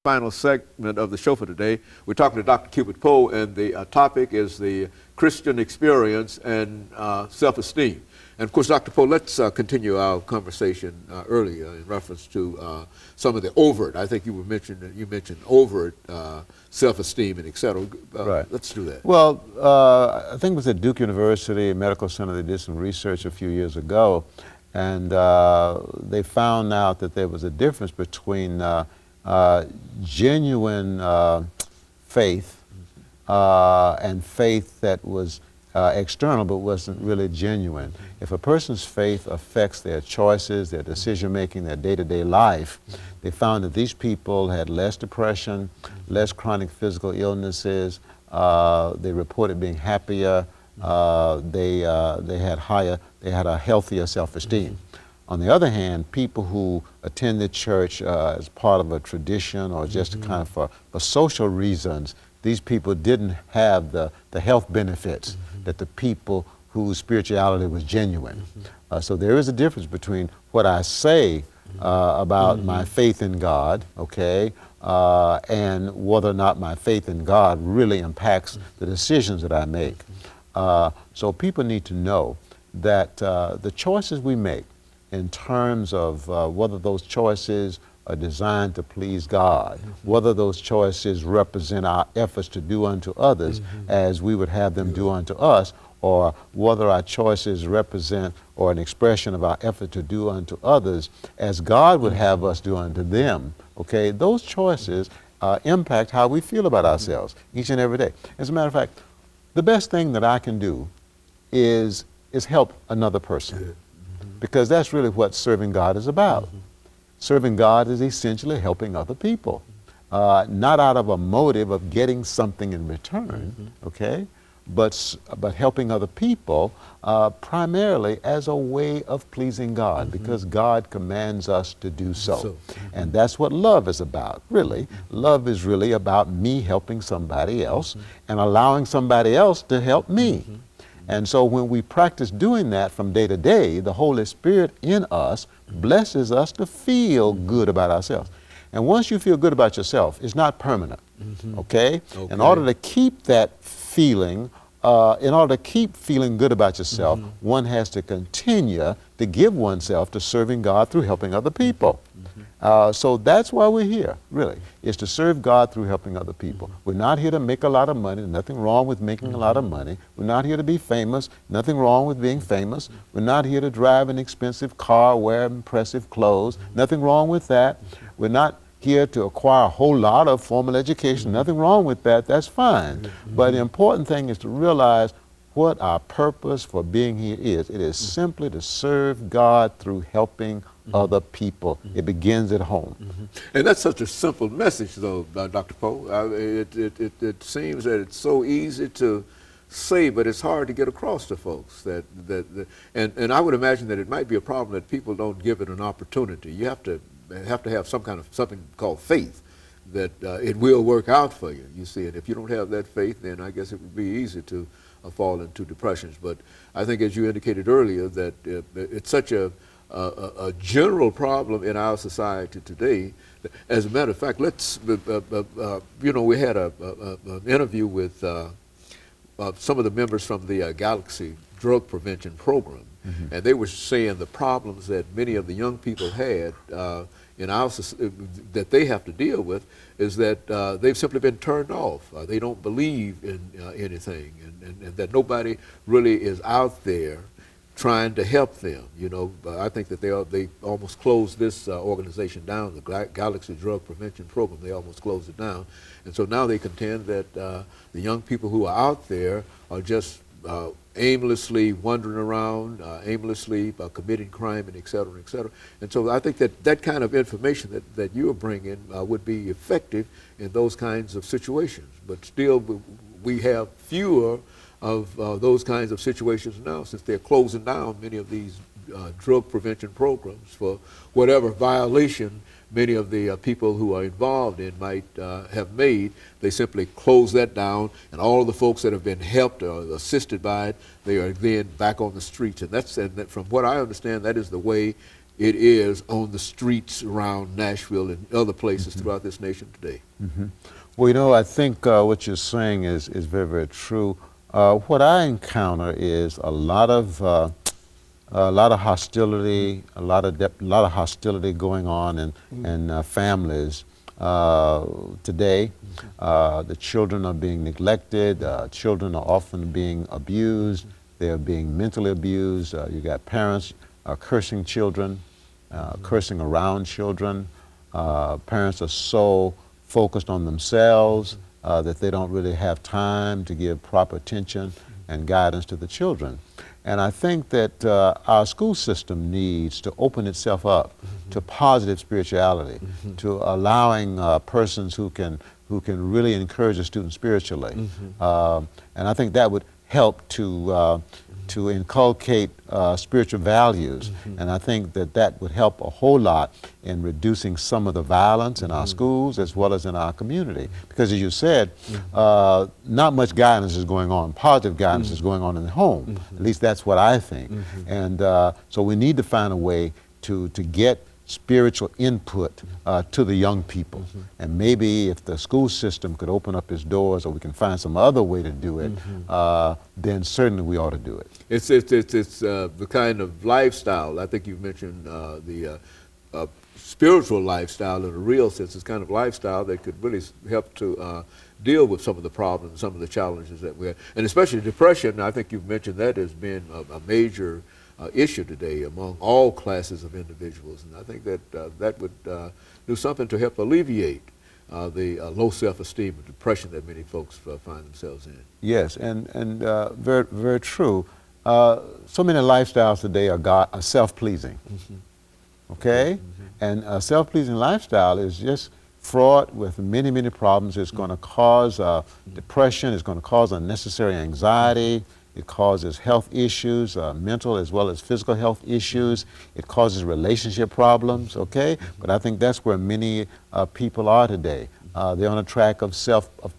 final segment of the show for today. We're talking to Dr. CPoe, and the topic is the Christian experience and self-esteem. And of course, Dr. Poe, let's continue our conversation earlier in reference to some of the overt. I think you mentioned overt self-esteem and et cetera. Right. Let's do that. Well, I think it was at Duke University Medical Center. They did some research a few years ago, and they found out that there was a difference between genuine faith and faith that was external but wasn't really genuine. If a person's faith affects their choices, their decision-making, their day-to-day life, they found that these people had less depression, less chronic physical illnesses, they reported being happier, they had a healthier self-esteem. On the other hand, people who attended church as part of a tradition or just kind of for social reasons, these people didn't have the health benefits that the people whose spirituality was genuine. So there is a difference between what I say about my faith in God, okay, and whether or not my faith in God really impacts the decisions that I make. So people need to know that the choices we make in terms of whether those choices are designed to please God, whether those choices represent our efforts to do unto others as we would have them do unto us, or whether our choices represent or an expression of our effort to do unto others as God would have us do unto them, okay? Those choices impact how we feel about ourselves each and every day. As a matter of fact, the best thing that I can do is help another person, because that's really what serving God is about. Serving God is essentially helping other people, not out of a motive of getting something in return, okay, but helping other people primarily as a way of pleasing God, because God commands us to do so. And that's what love is about, really. Love is really about me helping somebody else and allowing somebody else to help me. And so when we practice doing that from day to day, the Holy Spirit in us blesses us to feel good about ourselves. And once you feel good about yourself, it's not permanent, okay? In order to keep that feeling, in order to keep feeling good about yourself, one has to continue to give oneself to serving God through helping other people. So that's why we're here, really, is to serve God through helping other people. We're not here to make a lot of money. There's nothing wrong with making a lot of money. We're not here to be famous. Nothing wrong with being famous. We're not here to drive an expensive car, wear impressive clothes. Nothing wrong with that. We're not here to acquire a whole lot of formal education. Nothing wrong with that. That's fine. But the important thing is to realize what our purpose for being here is. It is simply to serve God through helping other people. It begins at home. And that's such a simple message, though, Dr. Poe. It seems that it's so easy to say, but it's hard to get across to folks. And I would imagine that it might be a problem that people don't give it an opportunity. You have to have something called faith that it will work out for you. You see, and if you don't have that faith, then I guess it would be easy to fall into depressions. But I think, as you indicated earlier, that it's such a general problem in our society today. As a matter of fact, let's, you know, we had an interview with some of the members from the Galaxy Drug Prevention Program, and they were saying the problems that many of the young people had in our that they have to deal with is that they've simply been turned off. They don't believe in anything, and that nobody really is out there trying to help them. You know, I think that they almost closed this organization down, the Galaxy Drug Prevention Program. They almost closed it down, and so now they contend that the young people who are out there are just aimlessly wandering around, aimlessly committing crime, and et cetera, et cetera. And so I think that that kind of information that you're bringing would be effective in those kinds of situations. But still, we have fewer of those kinds of situations now, since they're closing down many of these drug prevention programs for whatever violation many of the people who are involved in might have made. They simply close that down, and all of the folks that have been helped or assisted by it, they are then back on the streets. And from what I understand, that is the way it is on the streets around Nashville and other places throughout this nation today. Well, you know, I think what you're saying is very, very true. What I encounter is a lot of hostility, a lot of hostility going on in families today. The children are being neglected. Children are often being abused. They're being mentally abused. You got parents cursing children, cursing around children. Parents are so focused on themselves that they don't really have time to give proper attention and guidance to the children. And I think that our school system needs to open itself up to positive spirituality, to allowing persons who can really encourage a student spiritually. And I think that would help to inculcate spiritual values. And I think that would help a whole lot in reducing some of the violence in our schools as well as in our community. Because as you said, not much guidance is going on. Positive guidance is going on in the home. At least that's what I think. And so we need to find a way to get spiritual input to the young people. And maybe if the school system could open up its doors, or we can find some other way to do it, then certainly we ought to do it. It's the kind of lifestyle. I think you mentioned the spiritual lifestyle in a real sense. It's kind of lifestyle that could really help to deal with some of the problems, some of the challenges that we have. And especially depression, I think you've mentioned that as being a major issue today among all classes of individuals. And I think that that would do something to help alleviate the low self-esteem and depression that many folks find themselves in. Yes, and very, very true. So many lifestyles today are self-pleasing, okay? And a self-pleasing lifestyle is just fraught with many, many problems. It's going to cause depression. It's going to cause unnecessary anxiety. It causes health issues, mental as well as physical health issues. It causes relationship problems, okay? But I think that's where many people are today. They're on a track of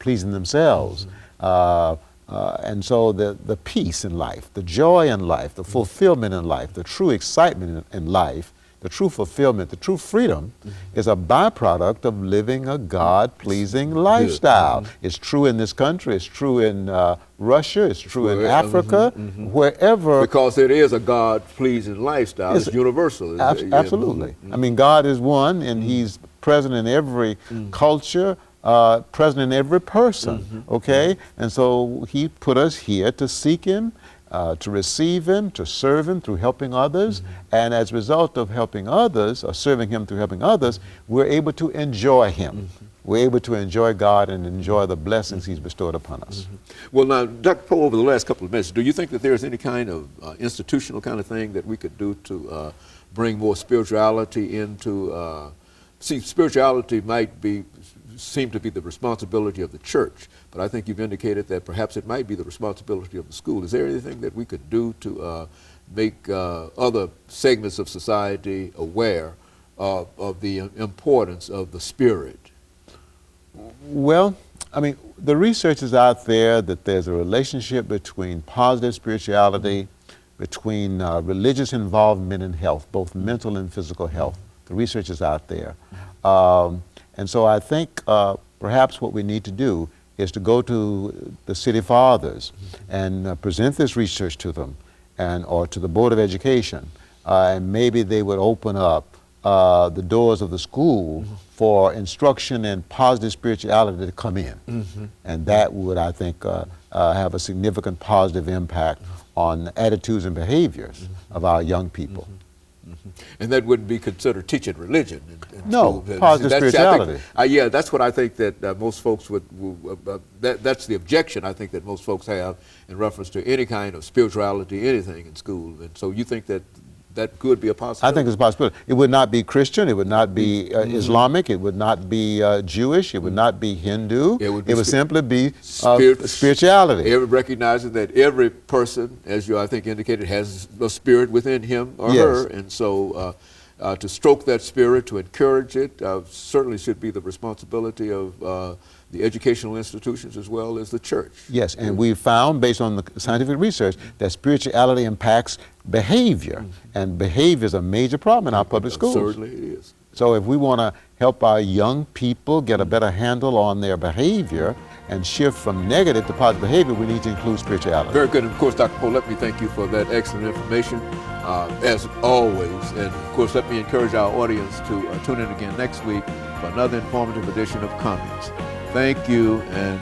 pleasing themselves. And so the peace in life, the joy in life, the fulfillment in life, the true excitement in life, the true fulfillment, the true freedom is a byproduct of living a God-pleasing lifestyle. It's true in this country, it's true in Russia, it's true in Africa, wherever. Because it is a God-pleasing lifestyle, it's universal. Absolutely. I mean, God is one, and He's present in every culture, present in every person, okay? And so He put us here to seek Him, to receive Him, to serve Him through helping others, and as a result of helping others, or serving Him through helping others, we're able to enjoy Him. We're able to enjoy God and enjoy the blessings He's bestowed upon us. Well, now, Dr. Poe, over the last couple of minutes, do you think that there's any kind of institutional kind of thing that we could do to bring more spirituality into, see, spirituality might seem to be the responsibility of the church, but I think you've indicated that perhaps it might be the responsibility of the school. Is there anything that we could do to make other segments of society aware of the importance of the spirit? Well, I mean, the research is out there that there's a relationship between positive spirituality, between religious involvement in health, both mental and physical health. The research is out there. And so I think perhaps what we need to do is to go to the city fathers and present this research to them, or to the Board of Education, and maybe they would open up the doors of the school for instruction in positive spirituality to come in. And that would, I think, have a significant positive impact on attitudes and behaviors of our young people. And that wouldn't be considered teaching religion. No, positive spirituality. Yeah, that's what I think that most folks would, that's the objection I think that most folks have in reference to any kind of spirituality, anything in school. And so you think that that could be a possibility? I think it's a possibility. It would not be Christian, it would not be Islamic, it would not be Jewish, it would not be Hindu, it would simply be spirituality. Recognizing that every person, as you I think indicated, has a spirit within him or her, and so to stroke that spirit, to encourage it, certainly should be the responsibility of the educational institutions as well as the church. Yes, and we found, based on the scientific research, that spirituality impacts behavior, and behavior is a major problem in our public schools. Certainly it is. So if we want to help our young people get a better handle on their behavior and shift from negative to positive behavior, we need to include spirituality. Very good. And of course, Dr. Poe, let me thank you for that excellent information, as always. And of course, let me encourage our audience to tune in again next week for another informative edition of Comments. Thank you, and